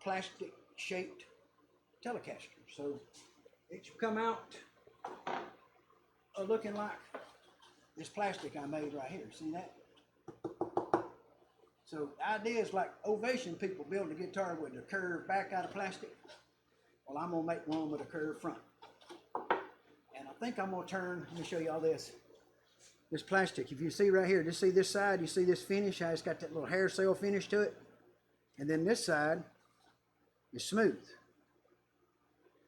plastic shaped Telecaster. So it should come out looking like this plastic I made right here. See that? So the idea is like Ovation people build a guitar with a curved back out of plastic. Well, I'm gonna make one with a curved front. And I think I'm gonna turn, let me show you all this. This plastic, if you see right here, just see this side, you see this finish, how it's got that little hair cell finish to it. And then this side is smooth.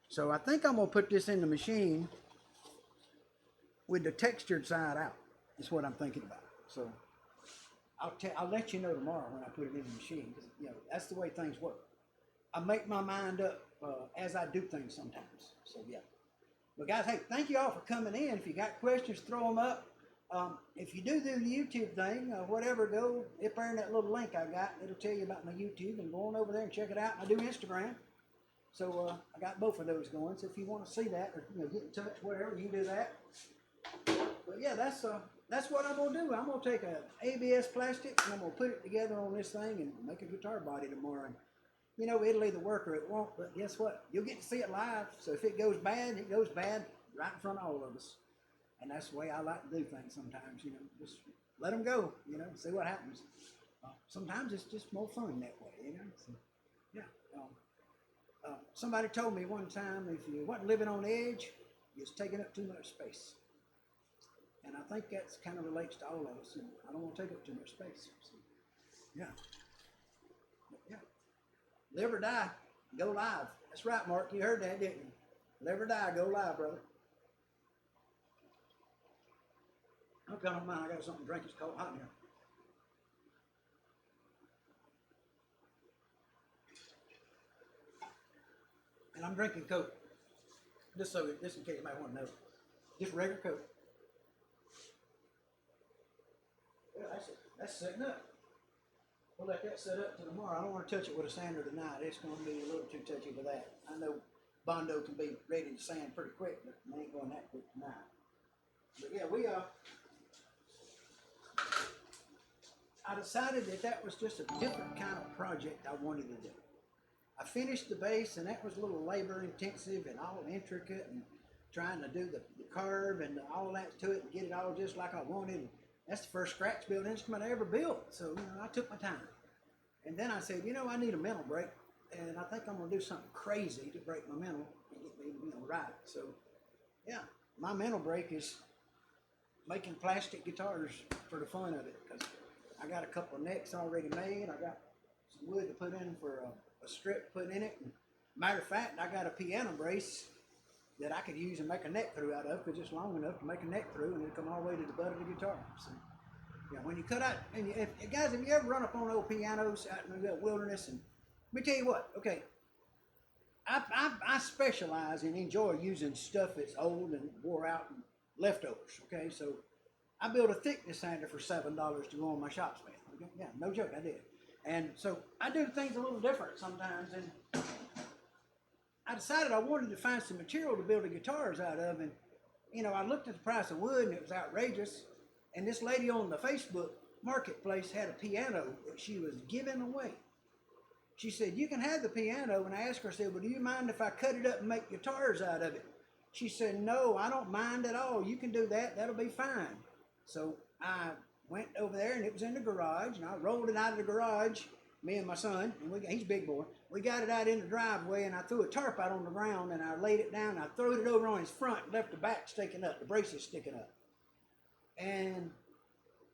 So I think I'm gonna put this in the machine with the textured side out. That's what I'm thinking about. So I'll let you know tomorrow when I put it in the machine. You know, that's the way things work. I make my mind up as I do things sometimes. So yeah. But guys, hey, thank you all for coming in. If you got questions, throw them up. If you do the YouTube thing, whatever, go up there in that little link I got. It'll tell you about my YouTube, and go on over there and check it out. I do Instagram. So I got both of those going. So if you want to see that or get in touch, whatever, you can do that. But yeah, that's what I'm gonna do. I'm gonna take a ABS plastic and I'm gonna put it together on this thing and make a guitar body tomorrow. And, it'll either work or it won't. But guess what? You'll get to see it live. So if it goes bad, it goes bad right in front of all of us. And that's the way I like to do things sometimes. Just let them go. See what happens. Sometimes it's just more fun that way. So, yeah. Somebody told me one time, if you wasn't living on the edge, you're just taking up too much space. And I think that's kind of relates to all of us. I don't want to take up too much space. So, yeah. But, yeah. Live or die, go live. That's right, Mark. You heard that, didn't you? Live or die, go live, brother. I'm coming mind. I got something to drink. It's cold hot in here. And I'm drinking Coke. Just in case you might want to know. Just regular Coke. Yeah, that's setting up. We'll let that set up till tomorrow. I don't want to touch it with a sander tonight. It's going to be a little too touchy for that. I know Bondo can be ready to sand pretty quick, but I ain't going that quick tonight. But yeah, I decided that was just a different kind of project I wanted to do. I finished the bass, and that was a little labor intensive and all intricate, and trying to do the curve and all that to it and get it all just like I wanted. That's the first scratch built instrument I ever built. So, I took my time. And then I said, I need a mental break. And I think I'm going to do something crazy to break my mental and get me, right. So, yeah, my mental break is making plastic guitars for the fun of it. Because I got a couple of necks already made. I got some wood to put in for a strip put in it. And matter of fact, I got a piano brace that I could use and make a neck through out of, because it's long enough to make a neck through, and it'll come all the way to the butt of the guitar. So, yeah, when you cut out, and guys, have you ever run up on old pianos out in the wilderness? And let me tell you what, okay, I specialize and enjoy using stuff that's old and wore out and leftovers. Okay, so I built a thickness sander for $7 to go on my shop smith. Okay, yeah, no joke, I did. And so I do things a little different sometimes, and I decided I wanted to find some material to build the guitars out of, and I looked at the price of wood and it was outrageous. And this lady on the Facebook marketplace had a piano that she was giving away. She said, "You can have the piano." And I asked her, I said, "Well, do you mind if I cut it up and make guitars out of it?" She said, "No, I don't mind at all. You can do that. That'll be fine." So I went over there, and it was in the garage, and I rolled it out of the garage, me and my son, and he's a big boy. We got it out in the driveway, and I threw a tarp out on the ground, and I laid it down, and I threw it over on his front, and left the back sticking up, the braces sticking up. And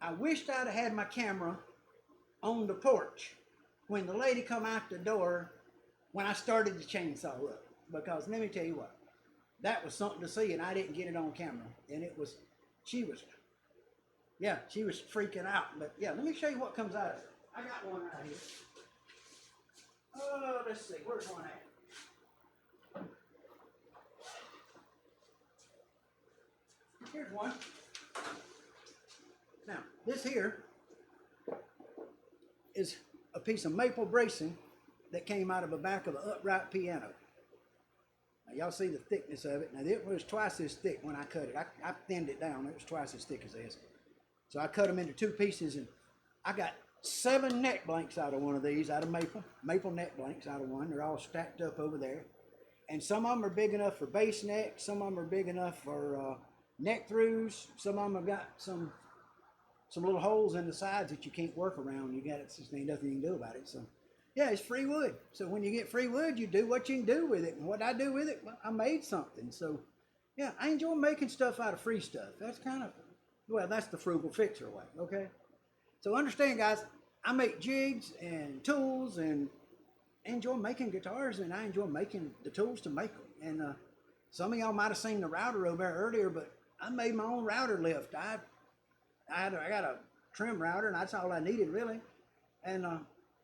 I wished I'd have had my camera on the porch when the lady come out the door when I started the chainsaw up. Because let me tell you what, that was something to see, and I didn't get it on camera. And she was freaking out. But yeah, let me show you what comes out of it. I got one right here. Oh, let's see, where's one at? Here's one. Now, this here is a piece of maple bracing that came out of the back of an upright piano. Now, y'all see the thickness of it. Now, it was twice as thick when I cut it. I thinned it down. It was twice as thick as this. So I cut them into two pieces, and I got 7 neck blanks out of one of these, out of maple neck blanks out of one. They're all stacked up over there. And some of them are big enough for base neck. Some of them are big enough for neck throughs. Some of them have got some little holes in the sides that you can't work around. You got it, just ain't nothing you can do about it. So yeah, it's free wood. So when you get free wood, you do what you can do with it. And what I do with it, I made something. So yeah, I enjoy making stuff out of free stuff. That's kind of, well, that's the frugal fixer way, okay? So understand, guys, I make jigs and tools, and I enjoy making guitars, and I enjoy making the tools to make them. And some of y'all might have seen the router over there earlier, but I made my own router lift. I got a trim router, and that's all I needed, really. And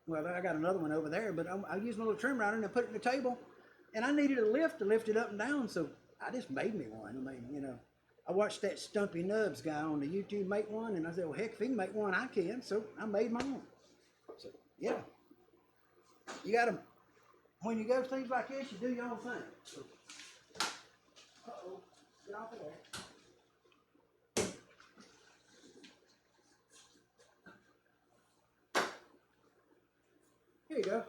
well, I got another one over there, but I used my little trim router and I put it in the table, and I needed a lift to lift it up and down, so I just made me one. I mean, you know, I watched that Stumpy Nubs guy on the YouTube make one, and I said, well, heck, if he can make one, I can. So I made my own. So, yeah. You got to, when you go to things like this, you do your own thing. So, uh-oh, get off of there. Here you go.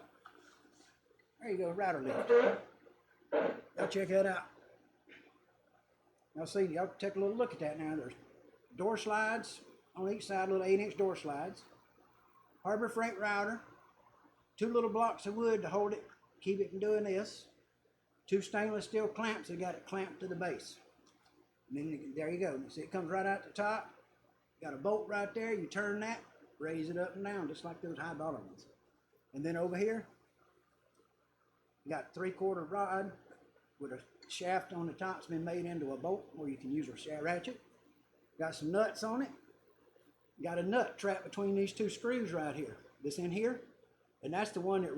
There you go, router lift. Y'all check that out. Y'all see, y'all take a little look at that now. There's door slides on each side, little 8-inch door slides. Harbor Freight router. 2 little blocks of wood to hold it, keep it from doing this. 2 stainless steel clamps that got it clamped to the base. And then there you go. See, it comes right out the top. Got a bolt right there. You turn that, raise it up and down, just like those $high ones. And then over here, you got a 3/4 rod with a shaft on the top. It's been made into a bolt where you can use a ratchet. Got some nuts on it. Got a nut trapped between these 2 screws right here. This in here, and that's the one that